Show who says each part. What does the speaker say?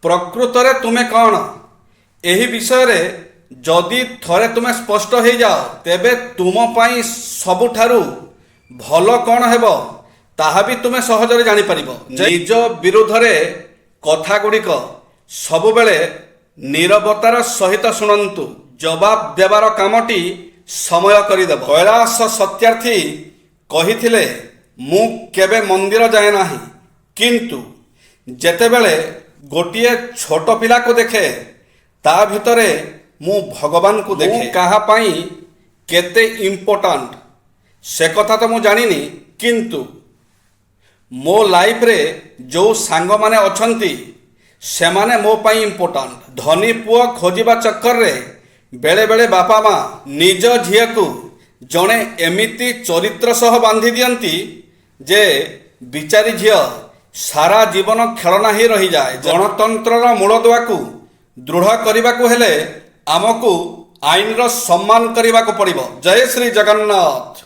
Speaker 1: ପ୍ରକୃତରେ ତୁମେ କ'ଣ? ଏହି ବିଷୟରେ ଯଦି ଥରେ ତୁମେ ସ୍ପଷ୍ଟ ହୋଇଯାଅ ତେବେ ତୁମ ପାଇଁ ସବୁଠାରୁ ଭଲ କ'ଣ ହେବ ତାହା ବି ତୁମେ ସହଜରେ ଜାଣିପାରିବ। ନିଜ ବିରୁଦ୍ଧରେ କଥାଗୁଡ଼ିକ ସବୁବେଳେ ନୀରବତାର ସହିତ ଶୁଣନ୍ତୁ। ଜବାବ ଦେବାର କାମଟି ସମୟ କରିଦେବ। କୈଳାସ ସତ୍ୟାର୍ଥୀ କହିଥିଲେ, ମୁଁ କେବେ ମନ୍ଦିର ଯାଏ ନାହିଁ, କିନ୍ତୁ ଯେତେବେଳେ ଗୋଟିଏ ଛୋଟ ପିଲାକୁ ଦେଖେ ତା ଭିତରେ ମୁଁ ଭଗବାନଙ୍କୁ ଦେଖେ। କାହା ପାଇଁ କେତେ ଇମ୍ପୋର୍ଟାଣ୍ଟ ସେ କଥା ତ ମୁଁ ଜାଣିନି, କିନ୍ତୁ ମୋ ଲାଇଫରେ ଯେଉଁ ସାଙ୍ଗମାନେ ଅଛନ୍ତି ସେମାନେ ମୋ ପାଇଁ ଇମ୍ପୋର୍ଟାଣ୍ଟ। ଧନୀ ପୁଅ ଖୋଜିବା ଚକ୍କରରେ ବେଳେବେଳେ ବାପା ମା ନିଜ ଝିଅକୁ ଜଣେ ଏମିତି ଚରିତ୍ର ସହ ବାନ୍ଧି ଦିଅନ୍ତି ଯେ ବିଚାରୀ ଝିଅ ସାରା ଜୀବନ ଖେଳନା ହିଁ ରହିଯାଏ। ଗଣତନ୍ତ୍ରର ମୂଳଦୁଆକୁ ଦୃଢ଼ କରିବାକୁ ହେଲେ ଆମକୁ ଆଇନର ସମ୍ମାନ କରିବାକୁ ପଡ଼ିବ। ଜୟ ଶ୍ରୀ ଜଗନ୍ନାଥ।